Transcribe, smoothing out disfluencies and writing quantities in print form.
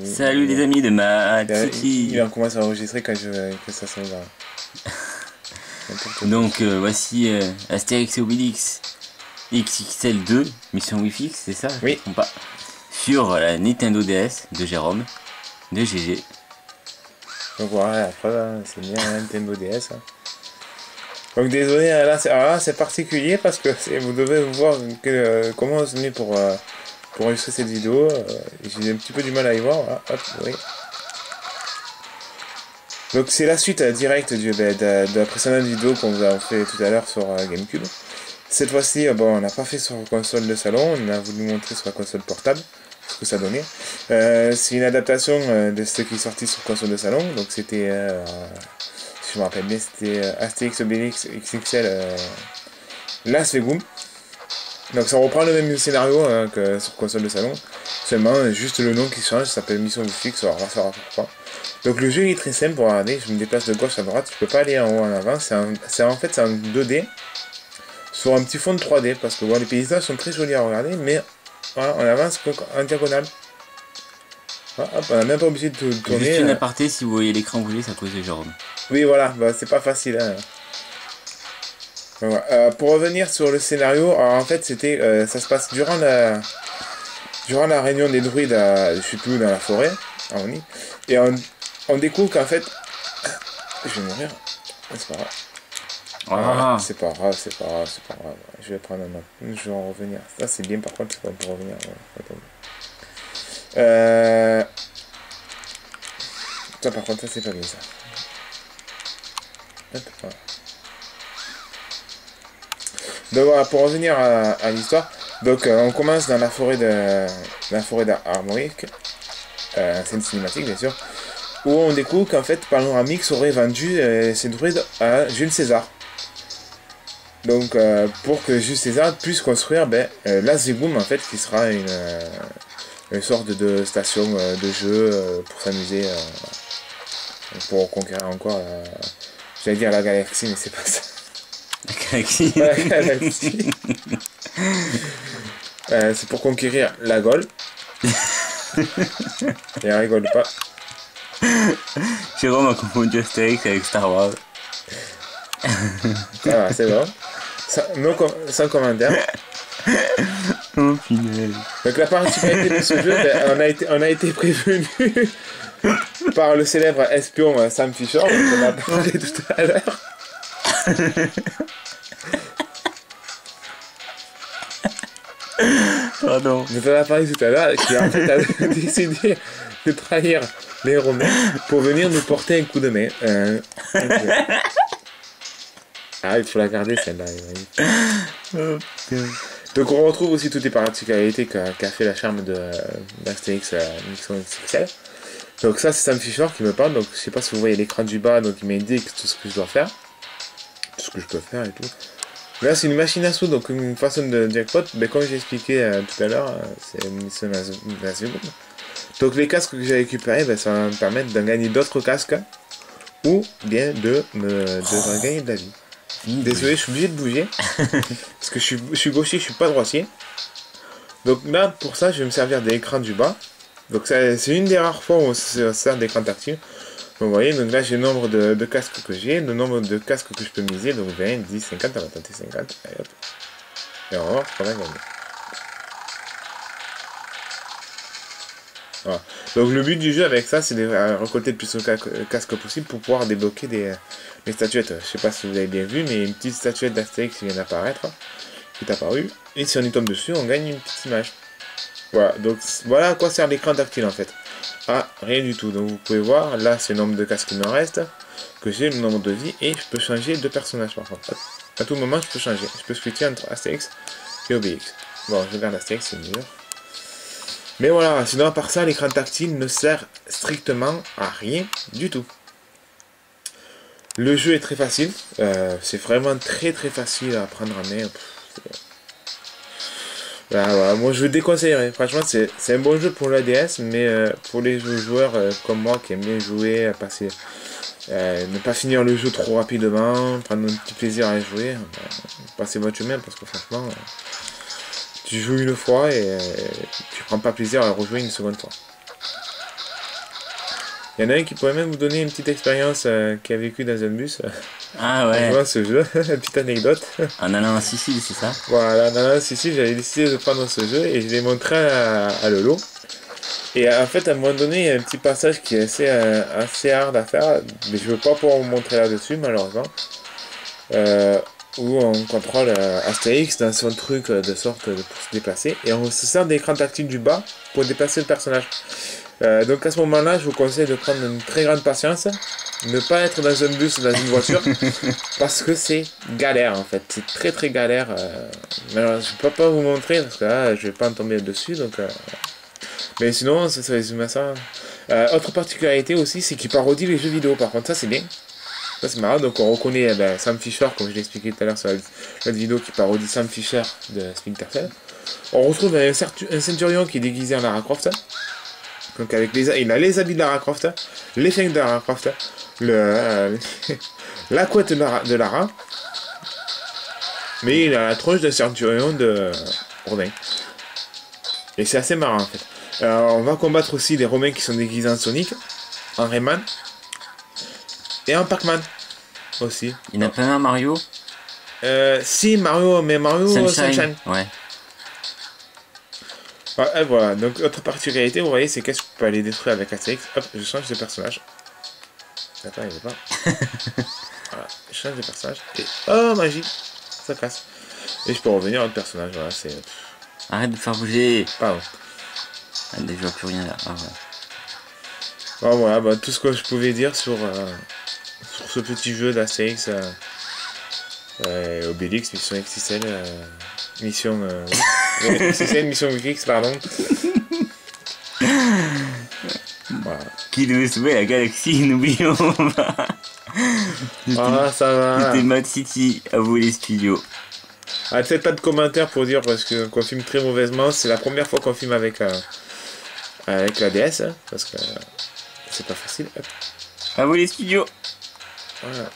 Salut les amis de ma Tiki. Il commence à enregistrer quand que ça s'en va. Donc voici Astérix et Obélix XXL 2, mission Wi-Fi, c'est ça? Oui. Je comprends pas. Sur la Nintendo DS de Jérôme, de GG. Donc voilà, après c'est bien la Nintendo DS. Hein. Donc désolé, là c'est particulier parce que vous devez voir comment on se met pour enregistrer cette vidéo. J'ai un petit peu du mal à y voir. Voilà. Hop, oui. Donc c'est la suite directe de la précédente vidéo qu'on vous a fait tout à l'heure sur GameCube. Cette fois-ci, bon, on n'a pas fait sur console de salon, on a voulu montrer sur la console portable ce que ça donnait. C'est une adaptation de ce qui est sorti sur console de salon, donc c'était, si je me rappelle bien, c'était Astérix Obélix XXL Las Vegas. Donc ça reprend le même scénario que sur console de salon, seulement juste le nom qui change, ça s'appelle Mission Wi-Fi, on va savoir pourquoi. Donc le jeu est très simple pour regarder, je me déplace de gauche à droite, je peux pas aller en haut en avant, c'est en 2D sur un petit fond de 3D, parce que bon, les paysages sont très jolis à regarder, mais voilà, on avance en diagonale. Voilà, hop, on n'a même pas obligé de tourner. Juste une aparté, si vous voyez l'écran bouger, c'est à cause de Jérôme. Oui voilà, bah, c'est pas facile. Hein. Voilà. Pour revenir sur le scénario, alors, en fait c'était, ça se passe durant la réunion des druides, je sais plus où, dans la forêt, à Oni, et on découvre qu'en fait, je vais mourir, c'est pas grave. Ah. C'est pas grave, c'est pas grave. Je vais prendre un autre. Je vais en revenir. Ça c'est bien par contre, c'est pas pour revenir. Ça par contre, ça c'est pas bien ça. Hop, voilà. Donc voilà, pour revenir à l'histoire, donc on commence dans la forêt d'Armorique, c'est une cinématique bien sûr, où on découvre qu'en fait Panoramix aurait vendu ses druides à Jules César. Donc pour que Jules César puisse construire Las Vegas en fait, qui sera une sorte de station de jeu pour s'amuser, pour conquérir encore, j'allais dire la galaxie, mais c'est pas ça. La galaxie. C'est pour conquérir la Gaule. Et on rigole pas. Jérôme a confondu Astérix avec Star Wars. Ah, c'est bon. Sans commentaire. Oh punaise. Donc la particularité de ce jeu, on a été prévenu par le célèbre espion Sam Fisher, dont on a parlé tout à l'heure. Pardon. Donc on a parlé tout à l'heure, qui en fait a décidé de trahir les Romains pour venir nous porter un coup de main. Ah, il faut la garder celle-là. Oh, donc on retrouve aussi toutes les particularités qu'a fait la charme d'Astérix Mission XXL. Donc ça c'est Sam Fisher qui me parle, donc je sais pas si vous voyez l'écran du bas, donc il m'indique tout ce que je dois faire. Tout ce que je peux faire et tout. Là c'est une machine à sous, donc une façon de jackpot, mais comme j'ai expliqué tout à l'heure, c'est une mission Las Vegas. Donc les casques que j'ai récupérés, ça va me permettre de gagner d'autres casques, ou bien de gagner de la vie. Désolé, je suis obligé de bouger, parce que je suis gaucher, je suis pas droitier. Donc là, pour ça, je vais me servir de l'écran du bas. Donc c'est une des rares fois où on se sert d'écran tactile. Donc vous voyez, donc là j'ai le nombre de casques que j'ai, le nombre de casques que je peux miser, donc 20, 10, 50, on va tenter 50, et hop. Et on va voir qu'on va gagner. Voilà. Donc le but du jeu avec ça, c'est de récolter le plus de casques possible pour pouvoir débloquer les statuettes. Je sais pas si vous avez bien vu, mais une petite statuette d'Astérix qui vient d'apparaître, qui est apparue, et si on y tombe dessus, on gagne une petite image. Voilà, donc voilà à quoi sert l'écran tactile en fait. Ah, rien du tout. Donc vous pouvez voir, là c'est le nombre de casques qui me reste, que j'ai, le nombre de vie, et je peux changer de personnage par contre. À tout moment je peux changer. Je peux switcher entre Astérix et Obélix. Bon, je regarde Astérix, c'est mieux. Mais voilà, sinon à part ça, l'écran tactile ne sert strictement à rien du tout. Le jeu est très facile. C'est vraiment très facile à prendre en main. Voilà, moi je le déconseillerais. Franchement, c'est un bon jeu pour la DS, mais pour les joueurs comme moi qui aiment bien jouer, ne pas finir le jeu trop rapidement, prendre un petit plaisir à jouer, passez votre chemin parce que franchement, tu joues une fois et tu prends pas plaisir à rejouer une seconde fois. Il y en a un qui pourrait même vous donner une petite expérience qui a vécu dans un bus. Ah En ouais. jouant à ce jeu, une petite anecdote. En allant en Sicile, c'est ça? Voilà, non, si, j'avais décidé de prendre ce jeu et je l'ai montré à Lolo. Et en fait, à un moment donné, il y a un petit passage qui est assez hard à faire, mais je veux pas pouvoir vous montrer là-dessus, malheureusement. Où on contrôle Astérix dans son truc de sorte pour se déplacer. Et on se sert de l'écran tactile du bas pour déplacer le personnage. Donc à ce moment-là, je vous conseille de prendre une très grande patience. Ne pas être dans un bus ou dans une voiture. Parce que c'est galère en fait. C'est très très galère. Mais alors, je peux pas vous montrer parce que là, je vais pas en tomber dessus. Donc, mais sinon, ça résume à ça. Autre particularité aussi, c'est qu'il parodie les jeux vidéo. Par contre, ça c'est bien. Ça c'est marrant, donc on reconnaît Sam Fisher, comme je l'ai expliqué tout à l'heure sur la vidéo qui parodie Sam Fisher de Splinter Cell. On retrouve un Centurion qui est déguisé en Lara Croft. Donc avec il a les habits de Lara Croft, les flingues de Lara Croft, la couette de Lara, mais il a la tronche de Centurion de Romain. Et c'est assez marrant en fait. On va combattre aussi les Romains qui sont déguisés en Sonic, en Rayman. Et un Pac-Man aussi. Il n'y en a pas un Mario? Si, Mario, mais Mario Sunshine. Ouais. Ouais, voilà, donc autre particularité, vous voyez, c'est qu'est-ce que je peux aller détruire avec Astérix. Hop, je change de personnage. Attends, il veut pas. Voilà, je change de personnage. Et oh, magie, ça casse. Et je peux revenir à autre personnage, voilà, c'est... Arrête de faire bouger. Pardon. Allez, je vois plus rien là. Ah, voilà. Bon, voilà, bah, tout ce que je pouvais dire sur ce petit jeu d'Astérix, Obélix, Mission XXL, Mission XXL, Mission X, pardon. Voilà. Qui devait sauver la galaxie, n'oublions pas. Ah, ça va. C'était Mad City, à vous les studios. Ah, peut-être pas de commentaires pour dire parce qu'on filme très mauvaisement. C'est la première fois qu'on filme avec la DS, hein, parce que c'est pas facile. À vous les studios. Voilà.